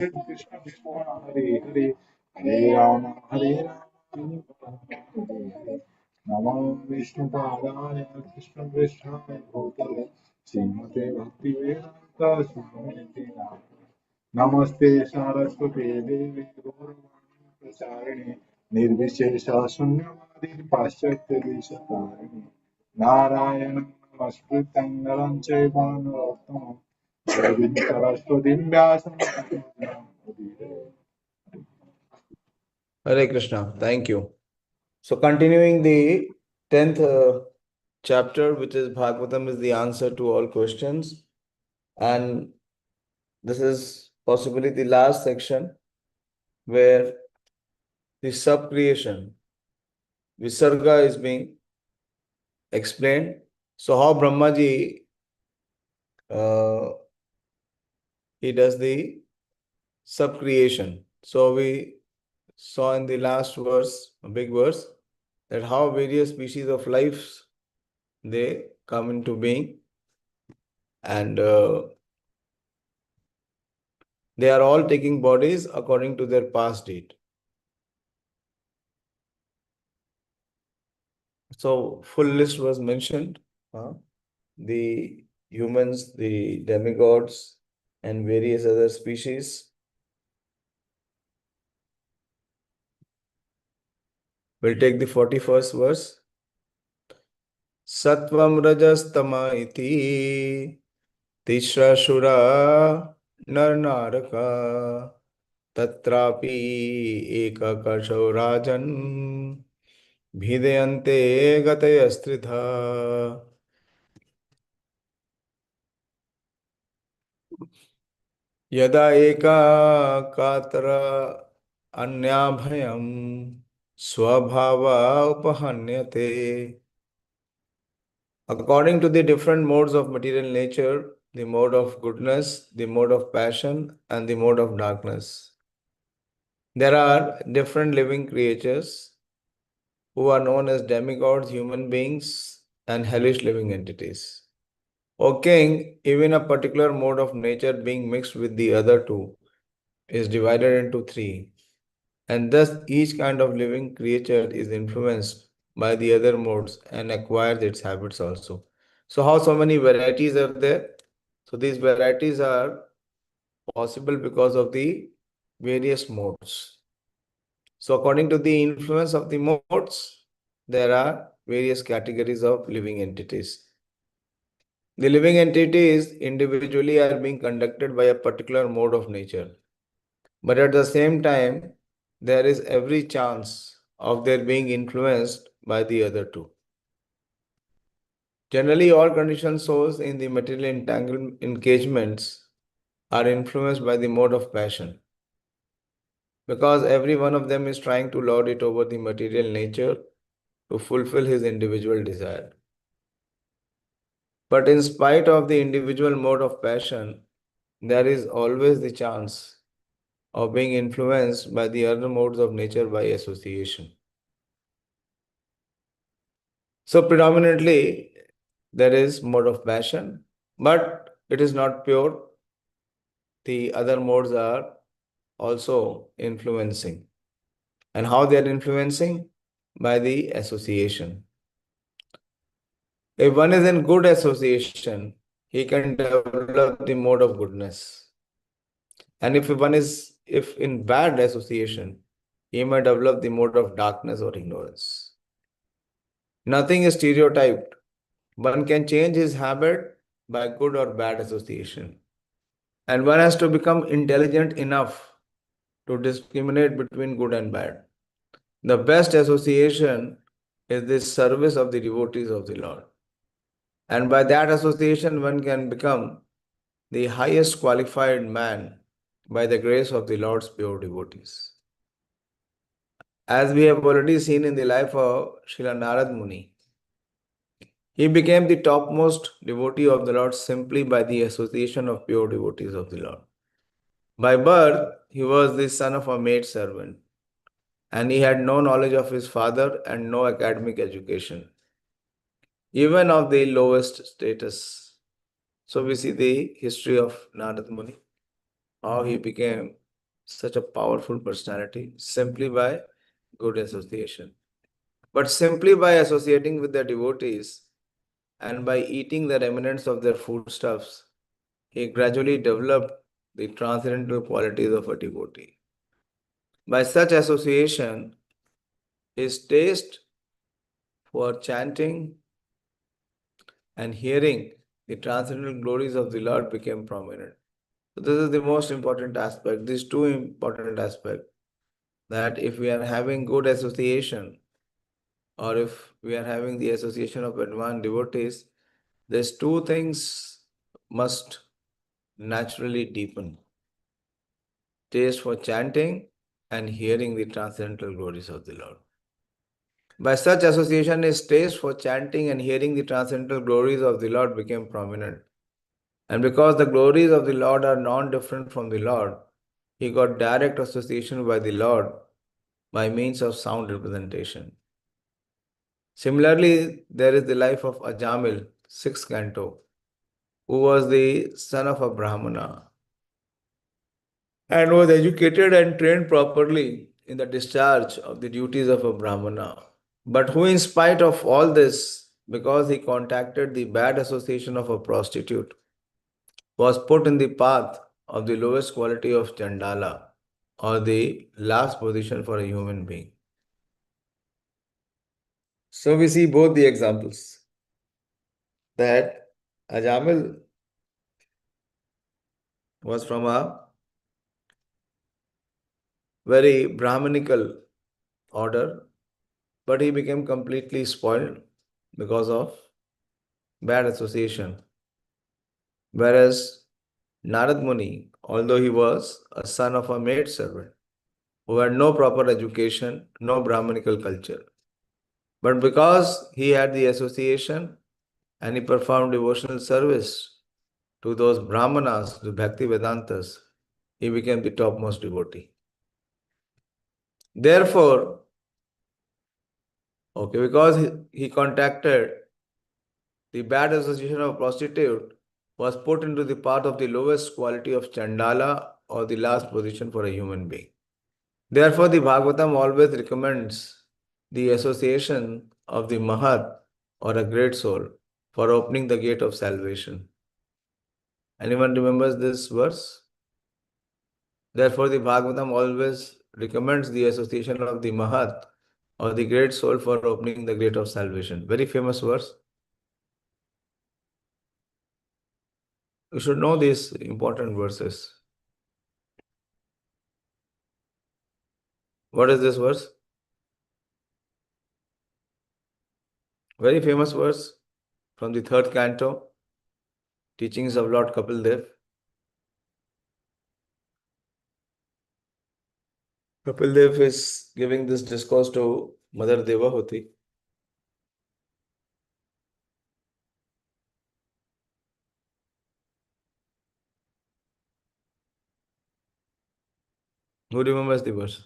Krishna Krishna Hare Hare Hare Rama Hare Rama Hare Hare Namo Vishnu Padaya Krishna Krishna Bhutale Srimate Bhakti Vedanta Swamiti Namaste Saraswati Devi Gauravani Pracharine Nirvishesha Sunyavadi Paschatya Desatarini Narayanam Namaskritam Naram Chaiva Narottamam Devim Saraswati Vyasam Hare Krishna. Thank you. So continuing the 10th chapter, which is Bhagavatam, is the answer to all questions. And this is possibly the last section where the sub-creation, Visarga, is being explained. So how Brahmaji, he does the sub-creation. So we saw in the last verse, a big verse, that how various species of life, they come into being, and they are all taking bodies according to their past deed. So full list was mentioned. The humans, the demigods, and various other species. We'll take the 41st verse. Sattvam rajastama iti tisra shura narnaraka tatrapi ekakasho rajan bhidayante gatayastritha. यदा एका कातर अन्याभयम स्वभाव उपहन्यते. According to the different modes of material nature, the mode of goodness, the mode of passion, and the mode of darkness, there are different living creatures who are known as demigods, human beings, and hellish living entities. O king, even a particular mode of nature being mixed with the other two is divided into three, and thus each kind of living creature is influenced by the other modes and acquires its habits also. So how so many varieties are there? So these varieties are possible because of the various modes. So according to the influence of the modes, there are various categories of living entities. The living entities individually are being conducted by a particular mode of nature. But at the same time, there is every chance of their being influenced by the other two. Generally, all conditioned souls in the material engagements are influenced by the mode of passion, because every one of them is trying to lord it over the material nature to fulfill his individual desire. But in spite of the individual mode of passion, there is always the chance of being influenced by the other modes of nature by association. So predominantly, there is mode of passion, but it is not pure. The other modes are also influencing. And how they are influencing? By the association. If one is in good association, he can develop the mode of goodness. And if in bad association, he may develop the mode of darkness or ignorance. Nothing is stereotyped. One can change his habit by good or bad association. And one has to become intelligent enough to discriminate between good and bad. The best association is the service of the devotees of the Lord. And by that association, one can become the highest qualified man by the grace of the Lord's pure devotees. As we have already seen in the life of Srila Narad Muni, he became the topmost devotee of the Lord simply by the association of pure devotees of the Lord. By birth, he was the son of a maid servant, and he had no knowledge of his father and no academic education, even of the lowest status. So we see the history of Narad Muni, how he became such a powerful personality simply by good association. But simply by associating with the devotees and by eating the remnants of their foodstuffs, he gradually developed the transcendental qualities of a devotee. By such association, his taste for chanting and hearing the transcendental glories of the Lord became prominent. So this is the most important aspect. These two important aspects, that if we are having good association or if we are having the association of advanced devotees, these two things must naturally deepen. Taste for chanting and hearing the transcendental glories of the Lord. By such association, his taste for chanting and hearing the transcendental glories of the Lord became prominent. And because the glories of the Lord are non-different from the Lord, he got direct association by the Lord by means of sound representation. Similarly, there is the life of Ajamil, 6th canto, who was the son of a Brahmana and was educated and trained properly in the discharge of the duties of a Brahmana. But who, in spite of all this, because he contacted the bad association of a prostitute, was put in the path of the lowest quality of Chandala, or the last position for a human being. So we see both the examples that Ajamil was from a very Brahmanical order, but he became completely spoiled because of bad association. Whereas Narad Muni, although he was a son of a maid servant who had no proper education, no Brahmanical culture, but because he had the association and he performed devotional service to those Brahmanas, the Bhakti Vedantas, he became the topmost devotee. Therefore, because he contacted the bad association of prostitute, was put into the path of the lowest quality of Chandala, or the last position for a human being. Therefore, the Bhagavatam always recommends the association of the Mahat, or a great soul, for opening the gate of salvation. Anyone remembers this verse? Therefore, the Bhagavatam always recommends the association of the Mahat, or the great soul, for opening the gate of salvation. Very famous verse. You should know these important verses. What is this verse? Very famous verse from the 3rd canto, Teachings of Lord Kapil Dev. Kapil Dev is giving this discourse to Mother Devahuti. Who remembers the verse?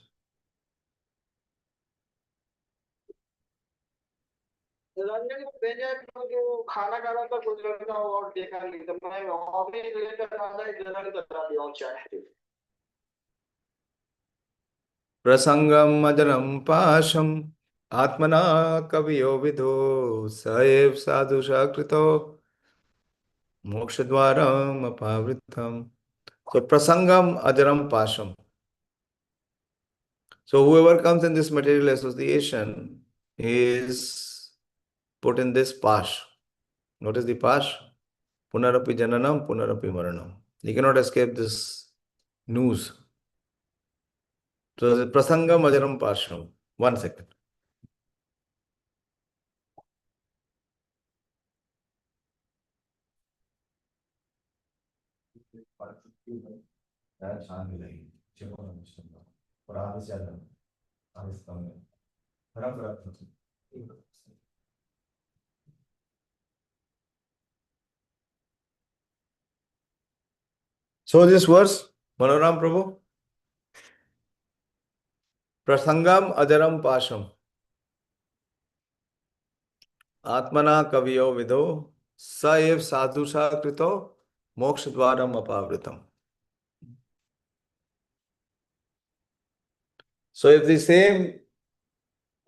खाना खा रहा था कुछ लड़का और देखा नहीं तो मैं ऑफिस लेकर आता जनरल करा दिया चाहे Prasangam ajanam pasham atmana kaviyo vidho saev sadhu shakrito mokshadvaram apavritam. So prasangam ajaram pasham. So whoever comes in this material association is put in this pash. What is the pash? Punarapi jananam, punarapi maranam. You cannot escape this news. So prasangam ajaram pasham. 1 second. So this verse, Manoram Prabhu, Prasangam ajaram pasham atmana kaviyo vidho saev sadhusha krito mokshadvaram apavritam. So if the same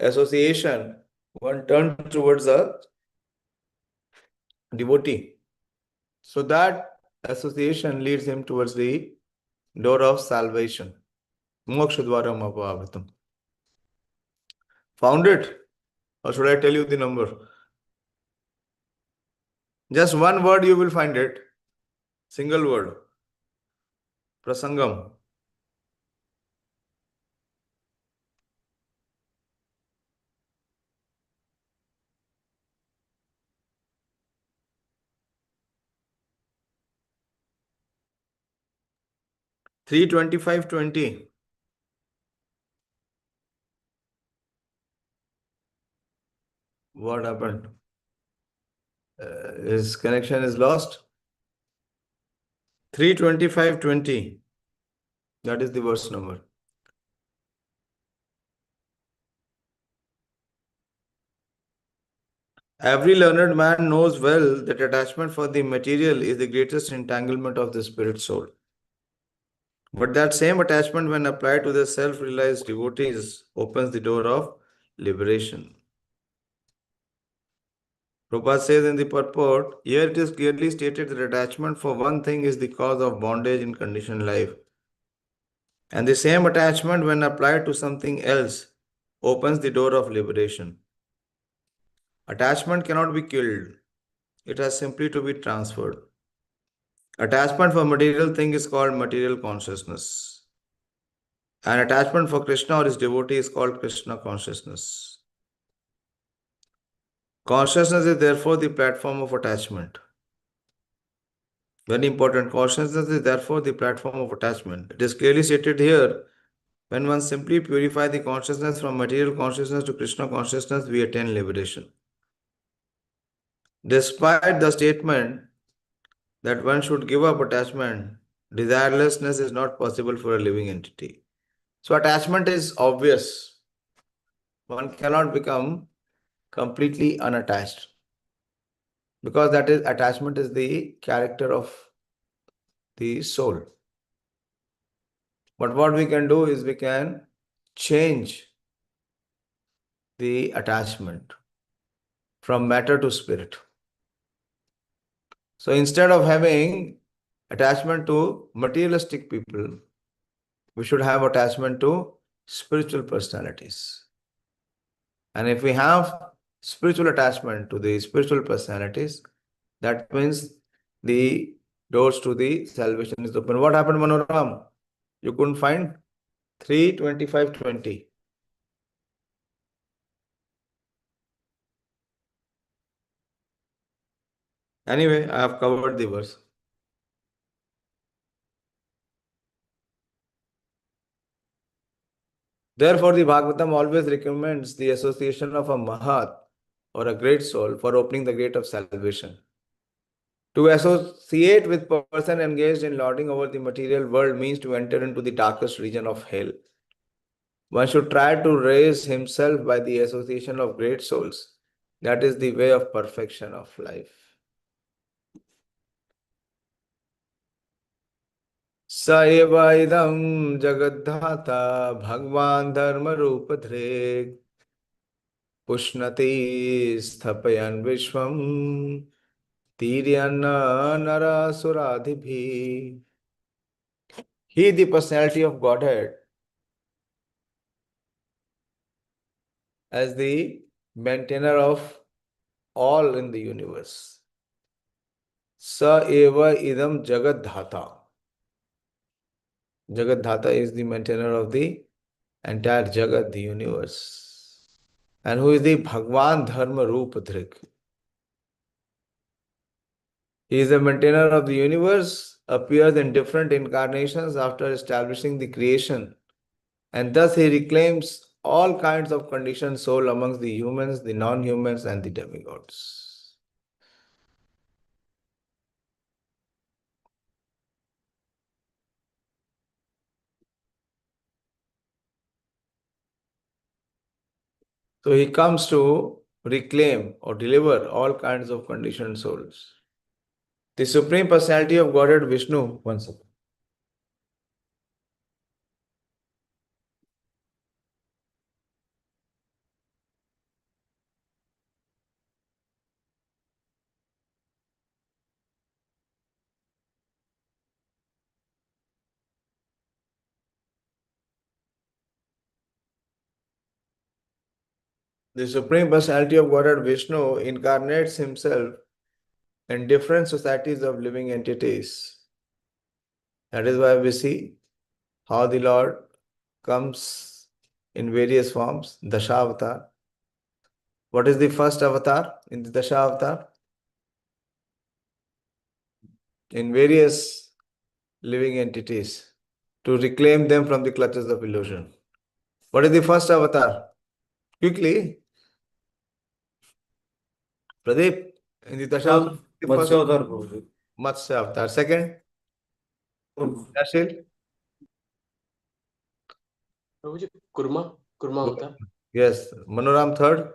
association one turns towards a devotee, so that association leads him towards the door of salvation. Mokshadvaram apavritam. Found it? Or should I tell you the number? Just one word you will find it. Single word. Prasangam. Three 25-20. What happened? His connection is lost. 325-20. That is the verse number. Every learned man knows well that attachment for the material is the greatest entanglement of the spirit soul. But that same attachment, when applied to the self-realized devotees, opens the door of liberation. Prabhupada says in the purport, here it is clearly stated that attachment for one thing is the cause of bondage in conditioned life. And the same attachment, when applied to something else, opens the door of liberation. Attachment cannot be killed. It has simply to be transferred. Attachment for material thing is called material consciousness. And attachment for Krishna or his devotee is called Krishna consciousness. Consciousness is therefore the platform of attachment. Very important. Consciousness is therefore the platform of attachment. It is clearly stated here, when one simply purifies the consciousness from material consciousness to Krishna consciousness, we attain liberation. Despite the statement that one should give up attachment, desirelessness is not possible for a living entity. So attachment is obvious. One cannot become completely unattached, because that is attachment is the character of the soul. But what we can do is we can change the attachment from matter to spirit. So instead of having attachment to materialistic people, we should have attachment to spiritual personalities. And if we have spiritual attachment to the spiritual personalities, that means the doors to the salvation is open. What happened, Manoram? You couldn't find 325-20. Anyway, I have covered the verse. Therefore, the Bhagavatam always recommends the association of a Mahat or a great soul for opening the gate of salvation. To associate with person engaged in lording over the material world means to enter into the darkest region of hell. One should try to raise himself by the association of great souls. That is the way of perfection of life. Sa eva idam jagadhata bhagwan dharma rupadhrek pushnati sthapayan vishvam tiryanna narasuradhibhi. He, the personality of Godhead, as the maintainer of all in the universe. Sa eva idam jagadhata. Jagadhata is the maintainer of the entire Jagat, the universe. And who is the Bhagwan Dharma Rupadhrik? He is the maintainer of the universe, appears in different incarnations after establishing the creation. And thus he reclaims all kinds of conditioned soul amongst the humans, the non-humans and the demigods. So he comes to reclaim or deliver all kinds of conditioned souls. The Supreme Personality of Godhead Vishnu, one second. The Supreme Personality of Godhead Vishnu incarnates himself in different societies of living entities. That is why we see how the Lord comes in various forms, Dasha-avatar. What is the first avatar in the Dasha-avatar? In various living entities to reclaim them from the clutches of illusion. What is the first avatar? Quickly, Pradeep, in the Dasha-avatar, the first Matsya-avatar, Prabhuji. Matsya-avatar. Second, Dayāśīl. Prabhuji, Kurma avatar. Yes, Manoram third.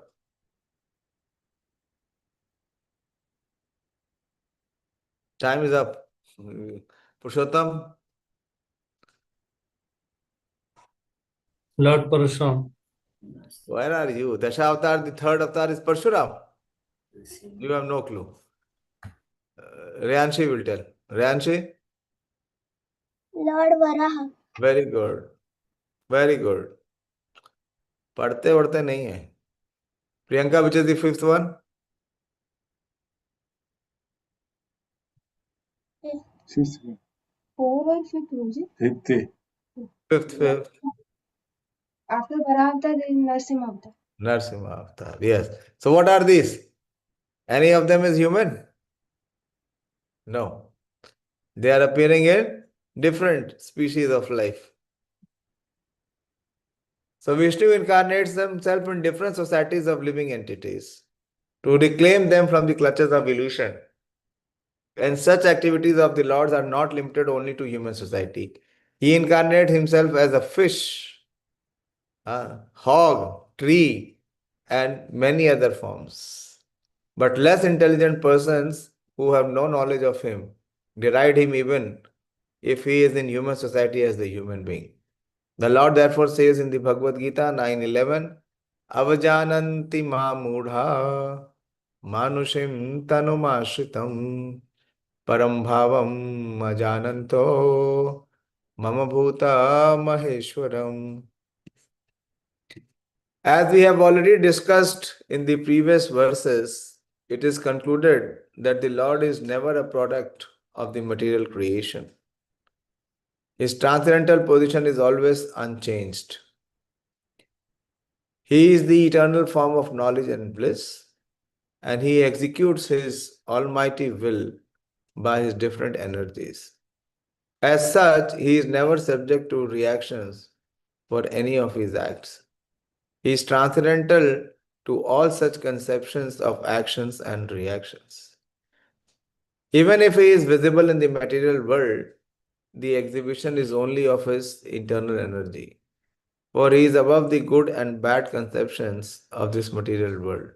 Time is up. Purushottam, Lord Parashram. where are you? Dasha-avatar, the third avatar is Parshuram. You have no clue. Riyanshi will tell. Riyanshi? Lord Varaha. Very good. Very good. पढ़ते वढ़ते नहीं है. Priyanka, which is the fifth one? Fifth. Four or fifth, Guruji? Fifth. Fifth. After Varaha, then Narasimha Avatar. Narasimha avatar. Yes. So what are these? Any of them is human? No. They are appearing in different species of life. So Vishnu incarnates himself in different societies of living entities to reclaim them from the clutches of illusion. And such activities of the Lords are not limited only to human society. He incarnates himself as a fish, hog, tree, and many other forms. But less intelligent persons who have no knowledge of him deride him even if he is in human society as the human being. The Lord therefore says in the Bhagavad Gita 9:11, Avajananti ma mudha manushim tanumashritam param bhavam ajananto mama bhuta maheshwaram. As we have already discussed in the previous verses, it is concluded that the Lord is never a product of the material creation. His transcendental position is always unchanged. He is the eternal form of knowledge and bliss, and he executes his almighty will by his different energies. As such, he is never subject to reactions for any of his acts. He is transcendental to all such conceptions of actions and reactions. Even if he is visible in the material world, the exhibition is only of his internal energy, for he is above the good and bad conceptions of this material world.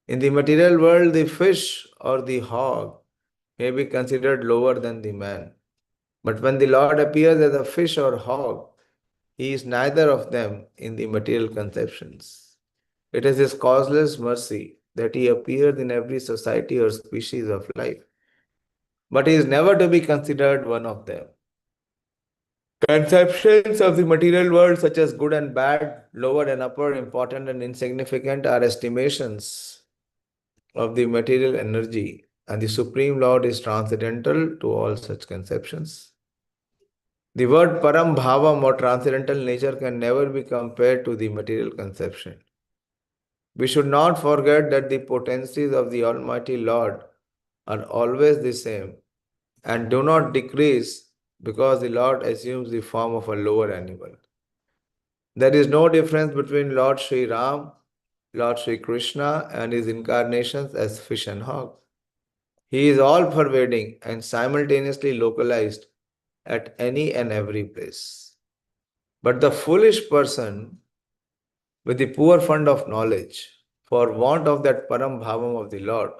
In the material world, the fish or the hog may be considered lower than the man. But when the Lord appears as a fish or hog, he is neither of them in the material conceptions. It is his causeless mercy that he appears in every society or species of life. But he is never to be considered one of them. Conceptions of the material world, such as good and bad, lower and upper, important and insignificant, are estimations of the material energy, and the Supreme Lord is transcendental to all such conceptions. The word Param Bhavam or transcendental nature can never be compared to the material conception. We should not forget that the potencies of the Almighty Lord are always the same and do not decrease because the Lord assumes the form of a lower animal. There is no difference between Lord Sri Ram, Lord Sri Krishna, and his incarnations as fish and hog. He is all-pervading and simultaneously localized at any and every place. But the foolish person with the poor fund of knowledge, for want of that Param Bhavam of the Lord,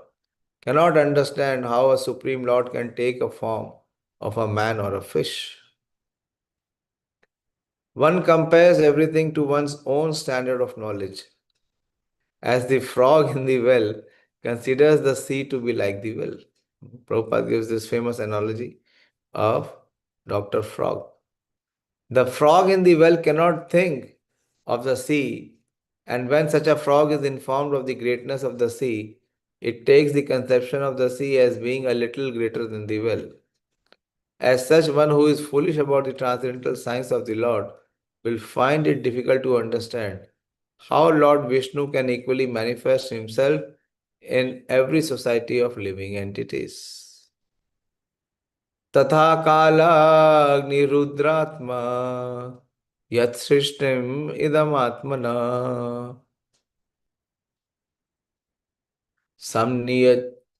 cannot understand how a Supreme Lord can take a form of a man or a fish. One compares everything to one's own standard of knowledge. As the frog in the well considers the sea to be like the well. Prabhupada gives this famous analogy of Dr. Frog. The frog in the well cannot think of the sea And when such a frog is informed of the greatness of the sea, it takes the conception of the sea as being a little greater than the well. As such, one who is foolish about the transcendental science of the Lord will find it difficult to understand how Lord Vishnu can equally manifest himself in every society of living entities. Tatha kala agnirudraatma yat srishtim idam atmana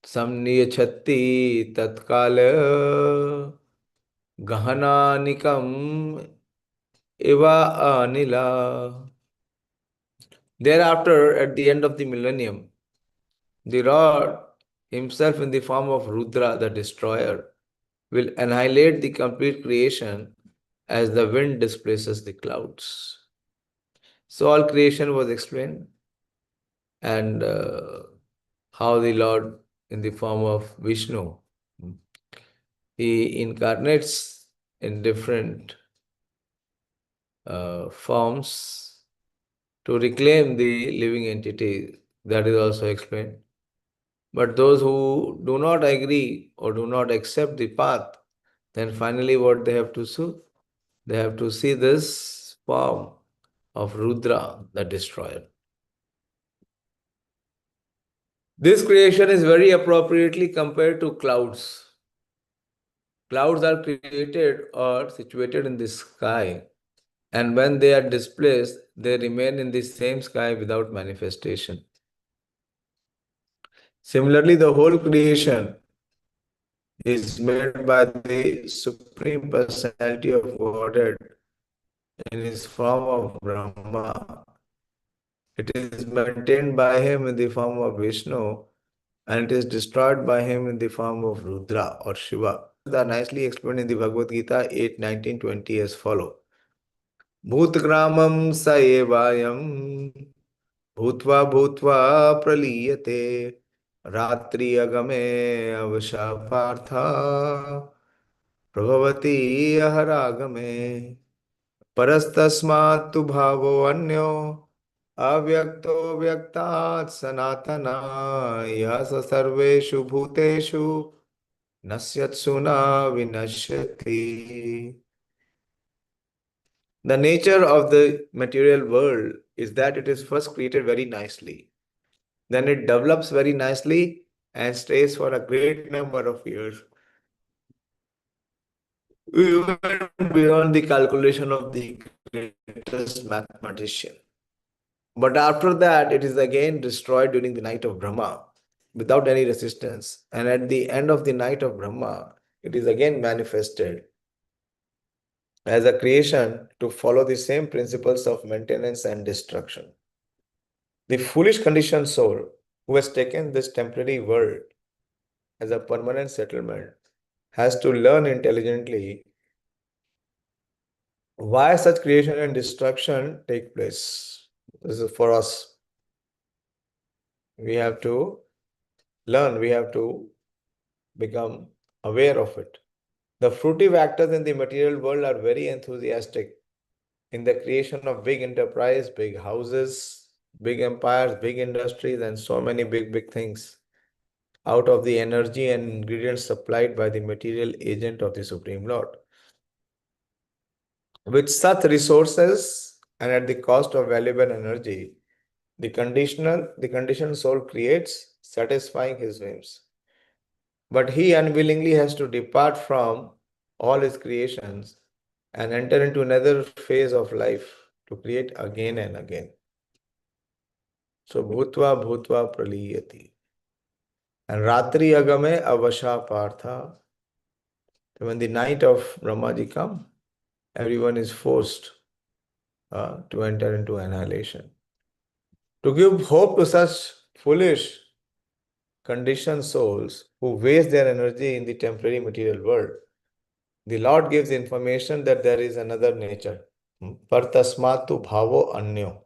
samniyachatti tatkala gahananikam iva anila. Thereafter, at the end of the millennium, the Lord himself in the form of Rudra, the destroyer, will annihilate the complete creation as the wind displaces the clouds. So all creation was explained, and how the Lord in the form of Vishnu, he incarnates in different forms to reclaim the living entity. That is also explained. But those who do not agree or do not accept the path, then finally what they have to do? They have to see this form of Rudra, the destroyer. This creation is very appropriately compared to clouds. Clouds are created or situated in the sky, and when they are displaced, they remain in the same sky without manifestation. Similarly, the whole creation is made by the Supreme Personality of Godhead in his form of Brahma. It is maintained by him in the form of Vishnu, and it is destroyed by him in the form of Rudra or Shiva. They are nicely explained in the Bhagavad Gita 8, 19, 20 as follow. Bhutgramam sa evayam bhutva bhutva praliyate ratri agame avasha partha prabhavati aharagame parastasmat tu bhavo anyo avyakto vyaktat sanatana yasa sarveshu bhuteshu nasyatsuna vinashyati. The nature of the material world is that it is first created very nicely. Then it develops very nicely and stays for a great number of years, even beyond the calculation of the greatest mathematician. But after that, it is again destroyed during the night of Brahma without any resistance. And at the end of the night of Brahma, it is again manifested as a creation to follow the same principles of maintenance and destruction. The foolish conditioned soul who has taken this temporary world as a permanent settlement has to learn intelligently why such creation and destruction take place. This is for us. We have to learn, we have to become aware of it. The fruitive actors in the material world are very enthusiastic in the creation of big enterprise, big houses, big empires, big industries, and so many big things out of the energy and ingredients supplied by the material agent of the Supreme Lord. With such resources and at the cost of valuable energy, the conditioned soul creates, satisfying his whims. But he unwillingly has to depart from all his creations and enter into another phase of life to create again and again. So bhutva bhutva praliyati. And ratri agame avasha partha. When the night of Brahmaji comes, everyone is forced to enter into annihilation. To give hope to such foolish, conditioned souls who waste their energy in the temporary material world, the Lord gives information that there is another nature. Partasmatu bhavo anyo.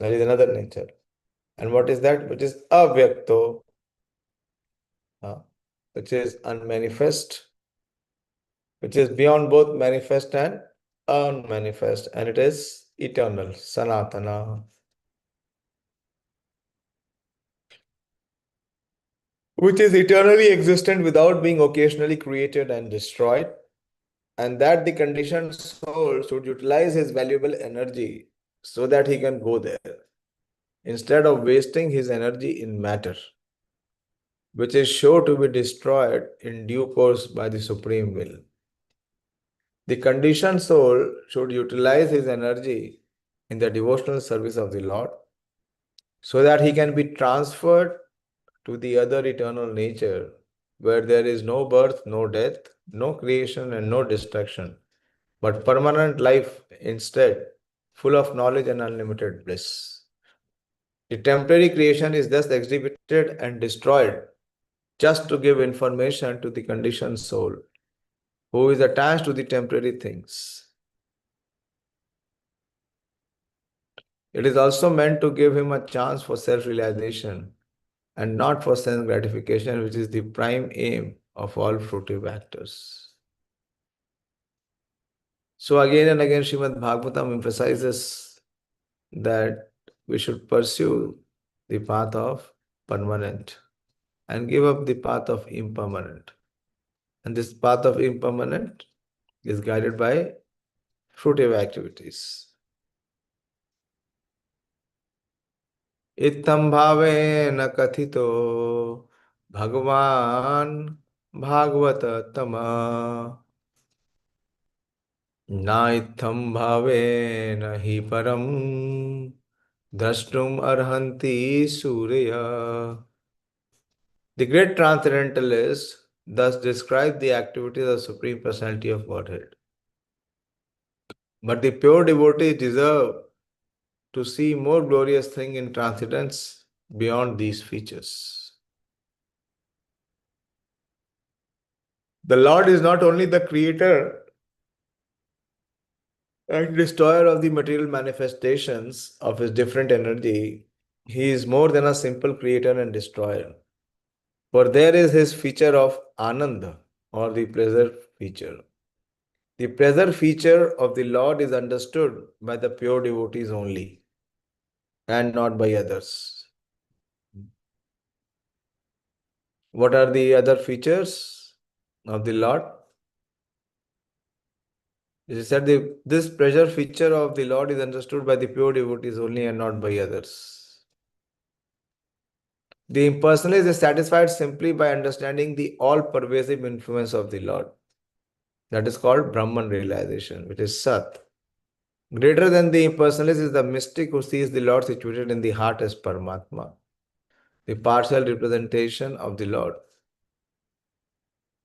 There is another nature. And what is that? Which is avyakto, which is unmanifest, which is beyond both manifest and unmanifest. And it is eternal, Sanatana, which is eternally existent without being occasionally created and destroyed, and that the conditioned soul should utilize his valuable energy so that he can go there, instead of wasting his energy in matter, which is sure to be destroyed in due course by the Supreme Will. The conditioned soul should utilize his energy in the devotional service of the Lord so that he can be transferred to the other eternal nature where there is no birth, no death, no creation, and no destruction, but permanent life instead, full of knowledge and unlimited bliss. The temporary creation is thus exhibited and destroyed just to give information to the conditioned soul who is attached to the temporary things. It is also meant to give him a chance for self-realization and not for sense gratification, which is the prime aim of all fruitive actors. So again and again, Srimad Bhagavatam emphasizes that we should pursue the path of permanent and give up the path of impermanent. And this path of impermanent is guided by fruitive activities. Ittam bhavena kathito Bhagavan Bhagavata Tama Na ittam bhavena hi param Drashtum arhanti surya. The great transcendentalists thus describe the activities of Supreme Personality of Godhead. But the pure devotees deserve to see more glorious thing in transcendence beyond these features. The Lord is not only the creator and destroyer of the material manifestations of his different energy, he is more than a simple creator and destroyer. For there is his feature of Ananda, or the pleasure feature. The pleasure feature of the Lord is understood by the pure devotees only, and not by others. What are the other features of the Lord? It is said this pleasure feature of the Lord is understood by the pure devotees only and not by others. The impersonalist is satisfied simply by understanding the all-pervasive influence of the Lord. That is called Brahman realization, which is Sat. Greater than the impersonalist is the mystic who sees the Lord situated in the heart as Paramatma, the partial representation of the Lord.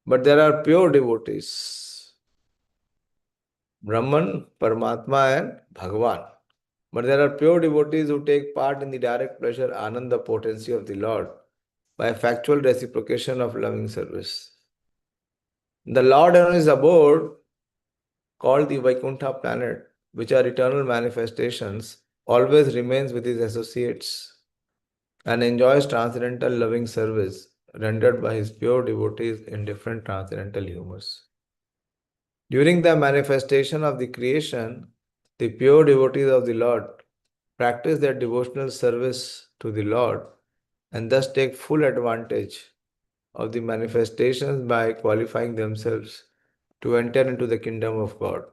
But there are pure devotees, Brahman, Paramatma and Bhagavan. But there are pure devotees who take part in the direct pleasure, Ananda potency of the Lord by factual reciprocation of loving service. The Lord on his abode, called the Vaikuntha planet, which are eternal manifestations, always remains with his associates and enjoys transcendental loving service rendered by his pure devotees in different transcendental humors. During the manifestation of the creation, the pure devotees of the Lord practice their devotional service to the Lord and thus take full advantage of the manifestations by qualifying themselves to enter into the kingdom of God.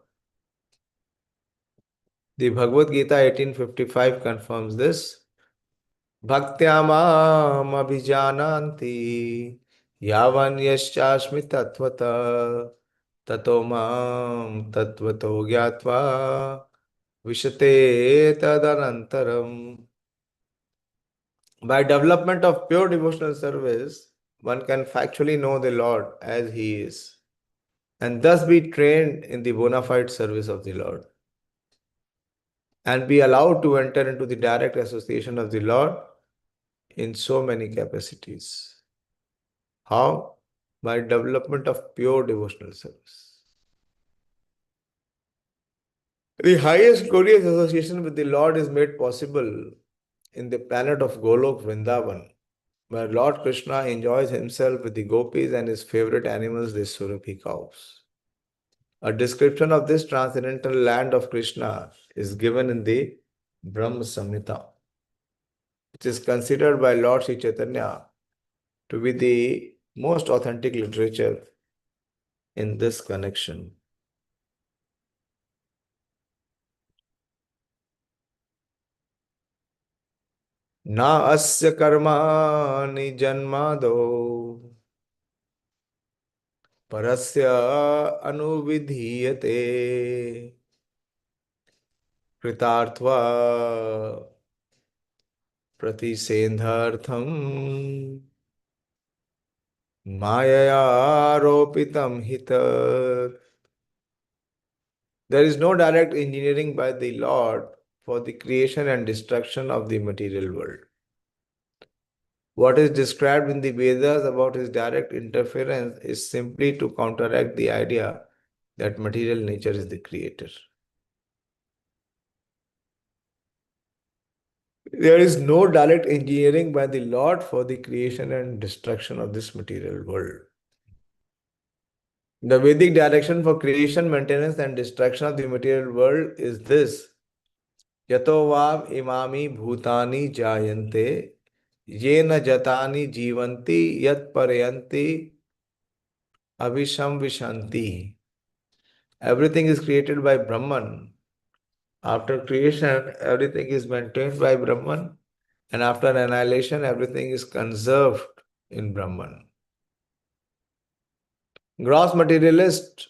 The Bhagavad Gita 1855 confirms this. Bhaktyamam abhijananti yavan yasyasmi tattvata tato mam tattvato gyatva vishate tadanantaram. By development of pure devotional service, one can factually know the Lord as he is and thus be trained in the bona fide service of the Lord and be allowed to enter into the direct association of the Lord in so many capacities. How? By development of pure devotional service. The highest glorious association with the Lord is made possible in the planet of Golok Vrindavan, where Lord Krishna enjoys himself with the gopis and his favorite animals, the Surabhi cows. A description of this transcendental land of Krishna is given in the Brahma Samhita, which is considered by Lord Sri Chaitanya to be the most authentic literature in this connection. Na asya karmani janmado parasya anuvidhiyate kritartva pratisendhartham mayaya aropitam hitat. There is no direct engineering by the Lord for the creation and destruction of the material world. What is described in the Vedas about his direct interference is simply to counteract the idea that material nature is the creator. There is no direct engineering by the Lord for the creation and destruction of this material world. The Vedic direction for creation, maintenance, and destruction of the material world is this: Yato vav imami bhutani jayante yena jatani jivanti yat parayanti avisham vishanti. Everything is created by Brahman. After creation, everything is maintained by Brahman, and after annihilation, everything is conserved in Brahman. Gross materialist,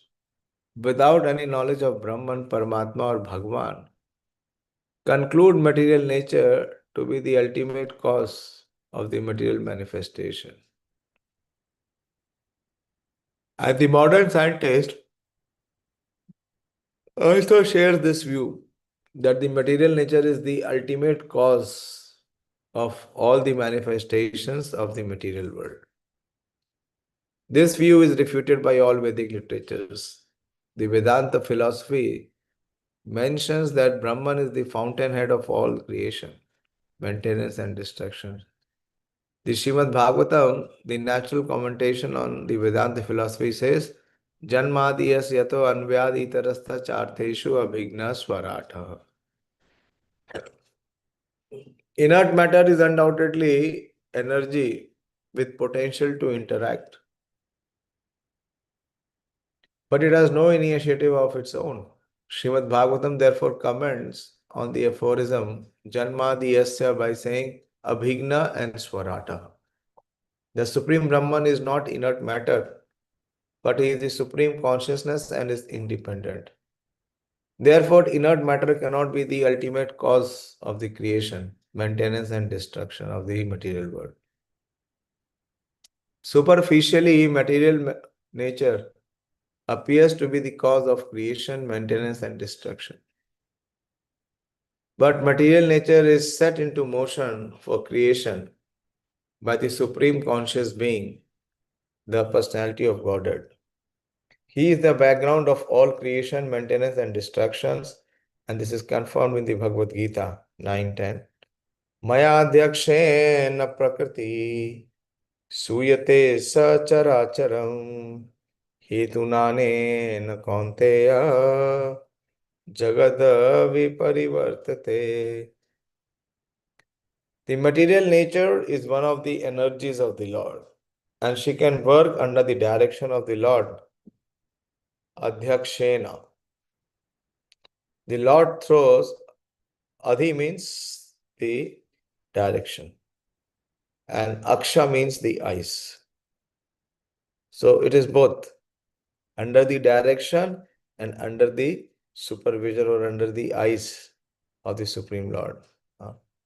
without any knowledge of Brahman, Paramatma, or Bhagwan, conclude material nature to be the ultimate cause of the material manifestation. And the modern scientist also shares this view that the material nature is the ultimate cause of all the manifestations of the material world. This view is refuted by all Vedic literatures. The Vedanta philosophy mentions that Brahman is the fountainhead of all creation, maintenance, and destruction. The Srimad Bhagavatam, the natural commentation on the Vedanta philosophy, says, Janmadiyas yato anvyadi tarastha chartheshu abhigna swarata. Inert matter is undoubtedly energy with potential to interact, but it has no initiative of its own. Srimad Bhagavatam therefore comments on the aphorism Janmadiyasya by saying Abhigna and Swarata. The Supreme Brahman is not inert matter, but he is the Supreme Consciousness and is independent. Therefore, inert matter cannot be the ultimate cause of the creation, maintenance, and destruction of the material world. Superficially, material nature appears to be the cause of creation, maintenance, and destruction. But material nature is set into motion for creation by the Supreme Conscious Being, the personality of Godhead. He is the background of all creation, maintenance, and destructions, and this is confirmed in the Bhagavad Gita 9:10. Maya adhyakshena prakriti suyate sacharacharam hetunane kaunteya jagad viparivartate. The material nature is one of the energies of the Lord, and she can work under the direction of the Lord, adhyakshena. The Lord throws, Adhi means the direction, and Aksha means the eyes. So it is both under the direction and under the supervision or under the eyes of the Supreme Lord.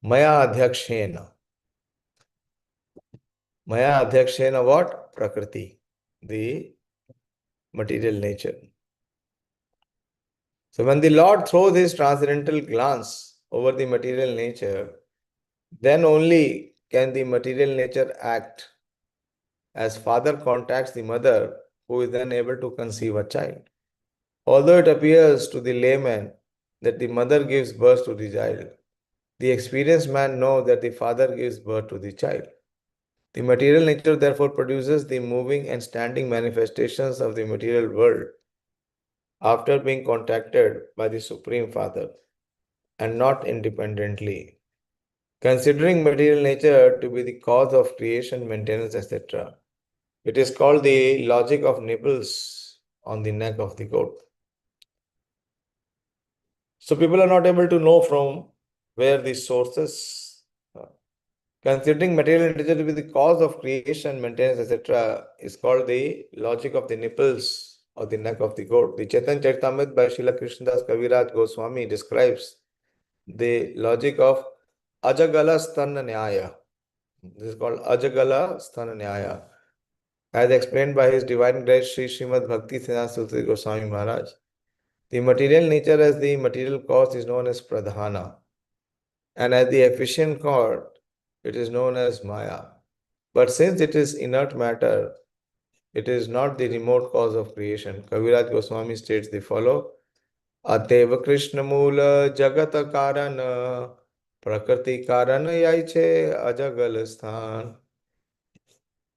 Maya adhyakshena. Maya adhyakshena what? Prakriti, the material nature. So when the Lord throws his transcendental glance over the material nature, then only can the material nature act as father contacts the mother, who is then able to conceive a child. Although it appears to the layman that the mother gives birth to the child, the experienced man knows that the father gives birth to the child. The material nature therefore produces the moving and standing manifestations of the material world, after being contacted by the Supreme Father and not independently. Considering material nature to be the cause of creation, maintenance, etc., it is called the logic of nipples on the neck of the goat. So people are not able to know from where these sources, considering material nature to be the cause of creation, maintenance, etc., is called the logic of the nipples or the neck of the goat. The Chaitanya Charitamrita by Srila Krishnadas Kaviraj Goswami describes the logic of Ajagala Sthana Nyaya. This is called Ajagala Sthana Nyaya, as explained by His Divine Grace Sri Srimad Bhakti Sāci-Sutā Goswami Maharaj. The material nature as the material cause is known as Pradhana, and as the efficient cause, it is known as Maya. But since it is inert matter, it is not the remote cause of creation. Kaviraj Goswami states the follow: Ateva Krishna Mula Jagata Karana Prakriti Karana Yaiche Ajagal Sthan.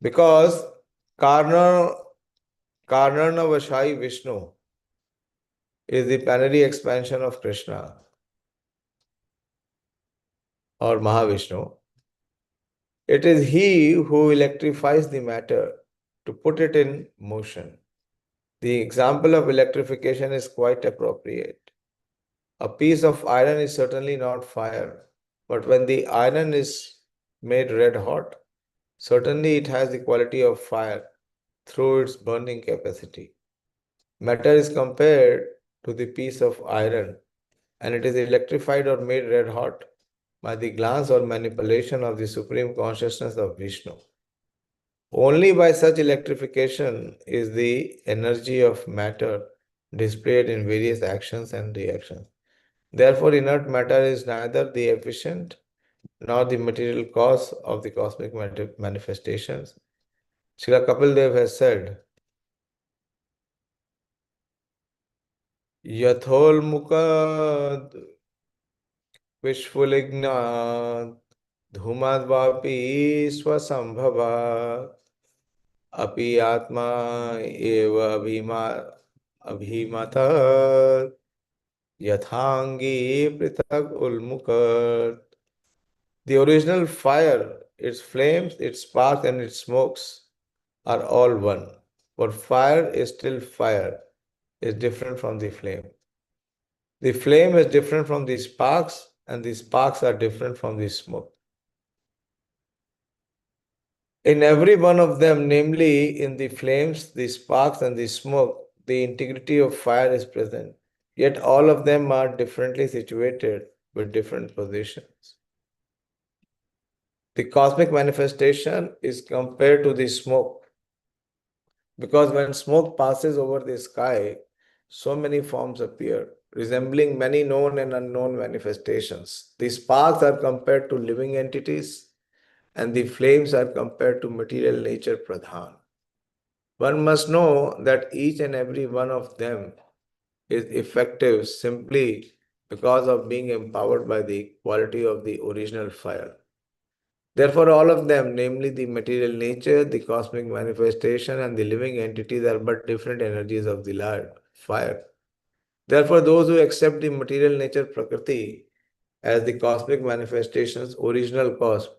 Because Karna Vashai Vishnu is the plenary expansion of Krishna or Mahavishnu. It is he who electrifies the matter to put it in motion. The example of electrification is quite appropriate. A piece of iron is certainly not fire, but when the iron is made red hot, certainly it has the quality of fire through its burning capacity. Matter is compared to the piece of iron, and it is electrified or made red hot by the glance or manipulation of the Supreme Consciousness of Vishnu. Only by such electrification is the energy of matter displayed in various actions and reactions. Therefore, inert matter is neither the efficient nor the material cause of the cosmic manifestations. Srila Kapil Dev has said, Yatholmuka Vishfuligna Dhumadvapi Swasambhava Api Atma Eva Abhimata Yathangi Pritak Ulmukat. The original fire, its flames, its sparks, and its smokes are all one. But fire is still fire, is different from the flame. The flame is different from the sparks, and the sparks are different from the smoke. In every one of them, namely in the flames, the sparks, and the smoke, the integrity of fire is present. Yet all of them are differently situated with different positions. The cosmic manifestation is compared to the smoke, because when smoke passes over the sky, so many forms appear, resembling many known and unknown manifestations. The sparks are compared to living entities, and the flames are compared to material nature pradhan. One must know that each and every one of them is effective simply because of being empowered by the quality of the original fire. Therefore, all of them, namely the material nature, the cosmic manifestation, and the living entities, are but different energies of the Lord, fire. Therefore, those who accept the material nature Prakriti as the cosmic manifestation's original cause,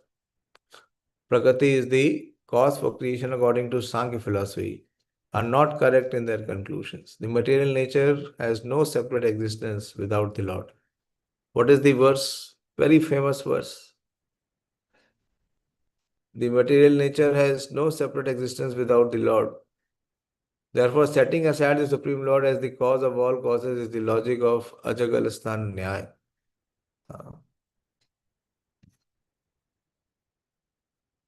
Prakriti is the cause for creation according to Sankhya philosophy, are not correct in their conclusions. The material nature has no separate existence without the Lord. What is the verse? Very famous verse. The material nature has no separate existence without the Lord. Therefore, setting aside the Supreme Lord as the cause of all causes is the logic of Ajagalasthan Nyaya.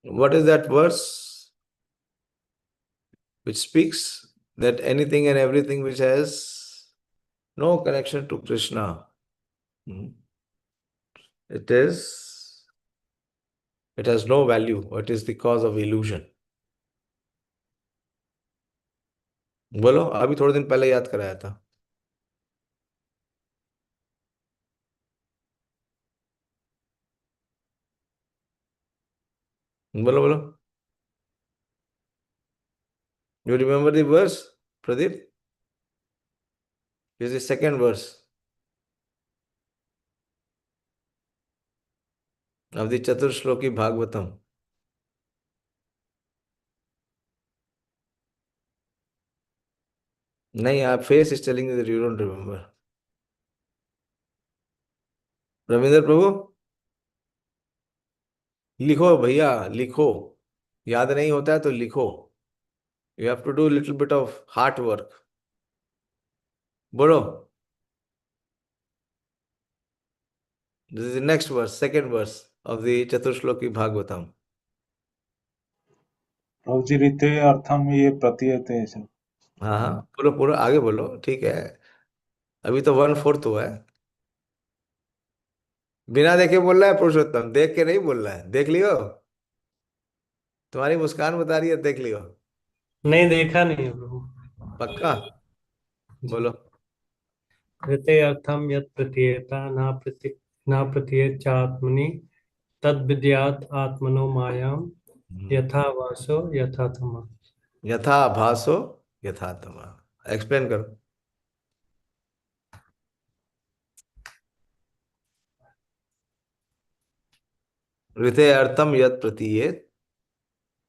What is that verse which speaks that anything and everything which has no connection to Krishna, it has no value. It is the cause of illusion. बोलो, अभी थोड़े दिन पहले याद कराया था. बोलो बोलो. You remember the verse, Pradeep? This is the second verse of the Chaturshloki Bhagavatam. नहीं, our face is telling you that you don't remember. Ravindra प्रभु, लिखो भैया, लिखो. याद नहीं होता है तो लिखो. You have to do a little bit of heart work. बोलो. This is the next verse, second verse of the Chaturshloki Bhagavatam. प्रभु जी रीते अर्थम ये प्रतीयते सब. हाँ हाँ, बोलो पूरा आगे बोलो. ठीक है, अभी तो 1/4 हुआ है. बिना देखे बोल रहा है पुरुषोत्तम, देख के नहीं बोल रहा है. देख लियो, तुम्हारी मुस्कान बता रही है. देख लियो. नहीं देखा नहीं है प्रभु। पक्का बोलो. ऋते अर्थम यत् प्रतीयता न प्रतीयत चात्मनि तद विद्यात आत्मनो मायाम यथा वासो यथा तमः। यथा भासो यथा तमः. एक्सप्लेन करो. ऋते अर्थम यत् प्रतीयेत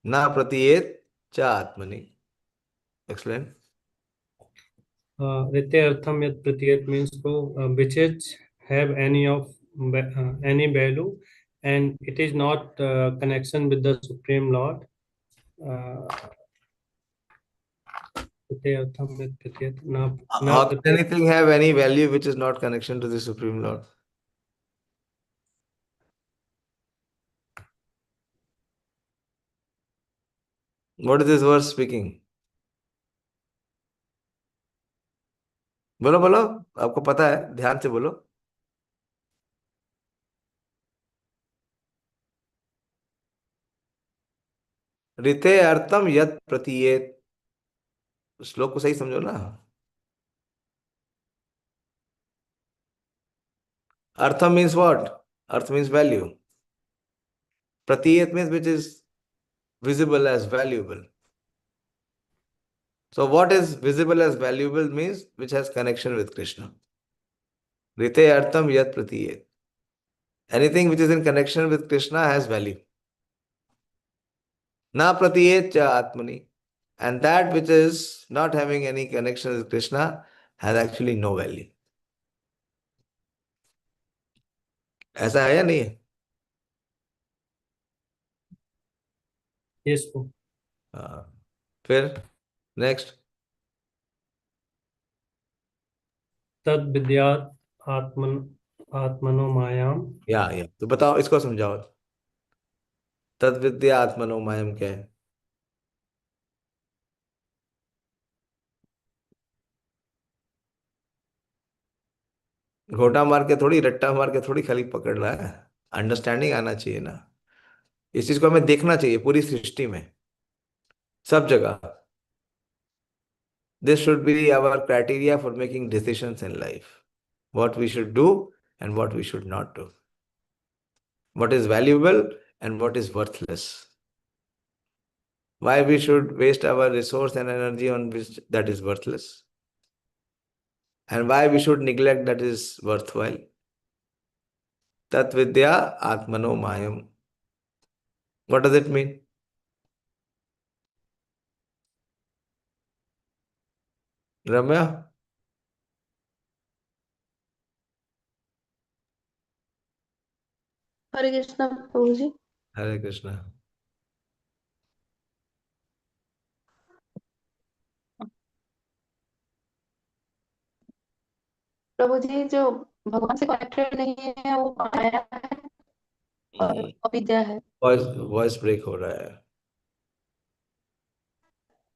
न प्रतीयेत च आत्मनि. एक्सप्लेन. ऋते अर्थम यत् प्रतीयत means to which is have any value and it is not connection with the Supreme Lord. ऋते अर्थम यत् प्रतीयत How can anything have any value which is not connection to the Supreme Lord? What is this verse speaking? बोलो बोलो, आपको पता है, ध्यान से बोलो. ऋते अर्थम यत् प्रतीयेत. श्लोक को सही समझो ना. Artham means what? Arth means value. Pratiyat means which is visible as valuable. So what is visible as valuable means which has connection with Krishna. Rite artham yat pratiyat. Anything which is in connection with Krishna has value. Na pratiyat cha atmani. And that which is not having any connection with Krishna has actually no value. ऐसा है या नहीं है? Yes, फिर next. तद विद्यात आत्मनो मायाम. या तो बताओ, इसको समझाओ. तद विद्या आत्मनो मायम क्या है? घोटा मार के थोड़ी, रट्टा मार के थोड़ी खाली पकड़ रहा है. अंडरस्टैंडिंग आना चाहिए ना. इस चीज को हमें देखना चाहिए पूरी सृष्टि में, सब जगह. This should be our criteria for making decisions in life. What we should do and what we should not do. What is valuable and what is worthless. Why we should waste our resource and energy on which that is worthless, and why we should neglect that is worthwhile. Tat vidya atmano mayam. What does it mean? Ramya? Hare Krishna Prabhu ji. Hare Krishna. Prabhu ji जो भगवान से connected नहीं है वो माया है और अविद्या है. वॉइस ब्रेक हो रहा है.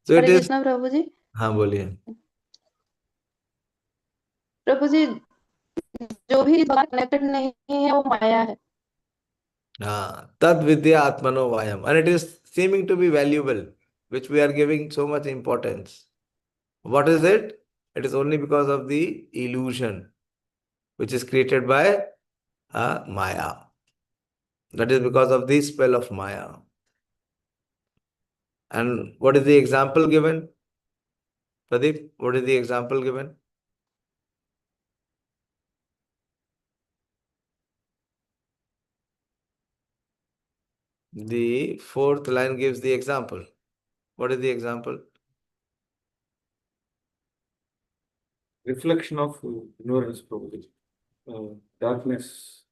So Hare it is. Krishna Prabhu जी. हाँ बोलिए. प्रभु जी जो भी भगवान कनेक्टेड नहीं है वो माया है. Tad vidya atmano vayam. And it is seeming to be valuable, which we are giving so much importance. What is it? It is only because of the illusion which is created by Maya. That is because of the spell of Maya. And what is the example given? Pradeep, what is the example given? The fourth line gives the example. What is the example? Reflection of ignorance, probably. Darkness.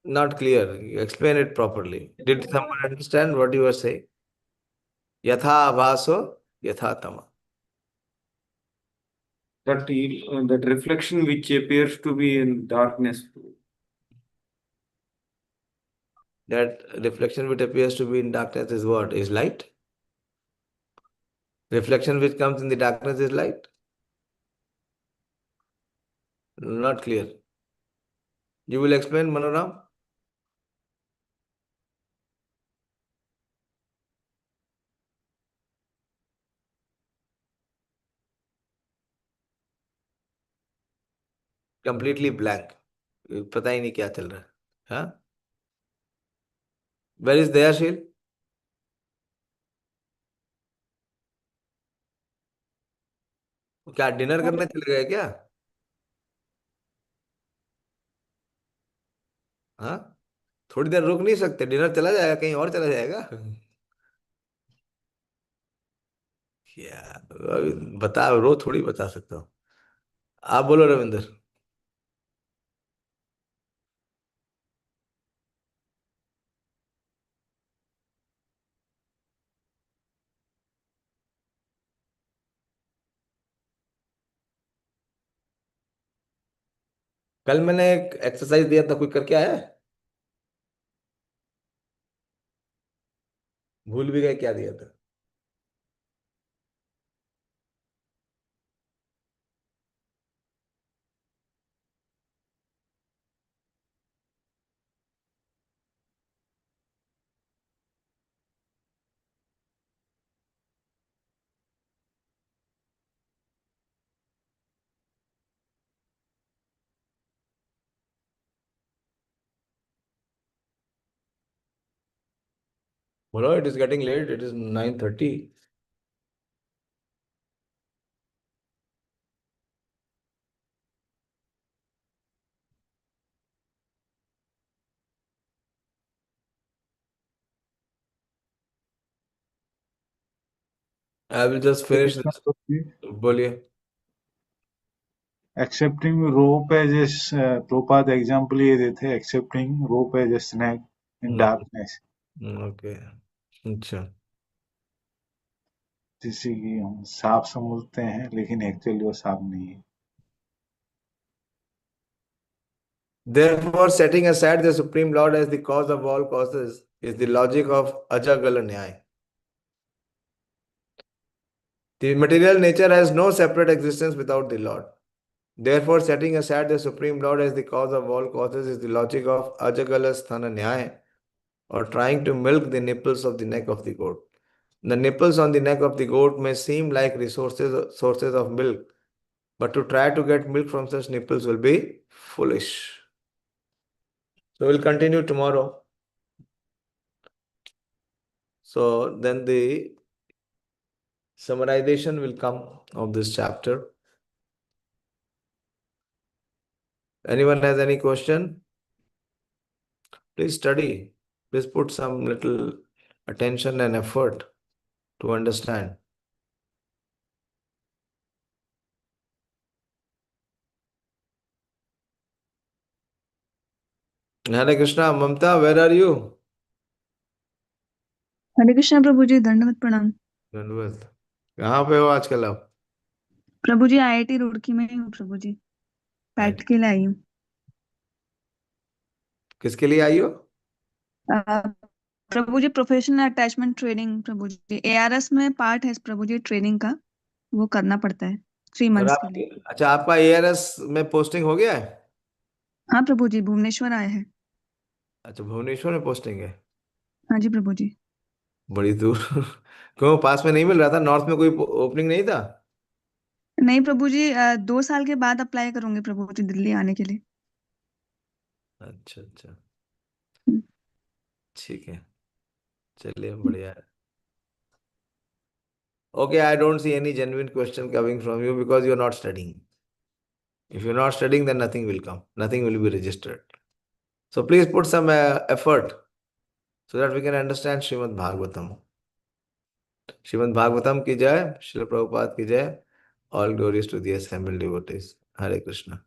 Not clear. You explain it properly. Did someone understand what you were saying? Yatha abhaso, yatha tama. That reflection which appears to be in darkness. That reflection which appears to be in darkness is what? Is light? Reflection which comes in the darkness is light? Not clear. You will explain, Manoram? Completely blank. पता ही नहीं क्या चल रहा है. हाँ? Where is Dayāśīl? क्या dinner करने चले गए क्या? हाँ? थोड़ी देर रुक नहीं सकते? डिनर चला जाएगा, कहीं और चला जाएगा? क्या बता, रो थोड़ी बता सकता हूँ. आप बोलो रविंदर. कल मैंने एक एक्सरसाइज दिया था, कोई करके आया है? भूल भी गए क्या दिया था. बोलो, it is getting late. It is 9:30. I will just finish this. बोलिए. Accepting rope as a Prabhupada example ये देते हैं, accepting rope as a snake in darkness. Okay. अच्छा. जिसे कि हम सांप समझते हैं, लेकिन एक्चुअली वो सांप नहीं है. Therefore, setting aside the Supreme Lord as the cause of all causes is the logic of Ajagala Nyaya. The material nature has no separate existence without the Lord. Therefore, setting aside the Supreme Lord as the cause of all causes is the logic of Ajagala Sthana Nyaya, or trying to milk the nipples of the neck of the goat. The nipples on the neck of the goat may seem like sources of milk, but to try to get milk from such nipples will be foolish. So we'll continue tomorrow. So then the summarization will come of this chapter. Anyone has any question? Please study. Please put some little attention and effort to understand. Hare Krishna. Mamta, where are you? हरे कृष्णा प्रभु जी, दंडवत प्रणाम। धन्यवाद। कहाँ पे हो आजकल आप? प्रभु जी IIT Roorkee में ही हूँ प्रभु जी, पैट के लिए आई हूँ। किसके लिए आई हो? प्रभु जी प्रोफेशनल अटैचमेंट ट्रेनिंग प्रभु जी, एआरएस में पार्ट है प्रभु जी ट्रेनिंग का, वो करना पड़ता है 3 मंथ्स के लिए। अच्छा, आपका एआरएस में पोस्टिंग हो गया है? हाँ प्रभु जी, भुवनेश्वर आया है। अच्छा, भुवनेश्वर में पोस्टिंग है? हाँ जी प्रभु जी। बड़ी दूर। क्यों, पास में नहीं मिल रहा था? नॉर्थ में कोई ओपनिंग नहीं था? नहीं प्रभु जी, 2 साल के बाद अप्लाई करूंगी प्रभु जी दिल्ली आने के लिए। अच्छा अच्छा, ठीक है, चलिए बढ़िया है। Okay, I don't see any genuine question coming from you because you're not studying. If you're not studying, then nothing will come. Nothing will be registered. So please put some effort so that we can understand Srimad Bhagavatam. Srimad Bhagavatam ki jai, Srila Prabhupada ki jai. All glories to the assembled devotees. Hare Krishna.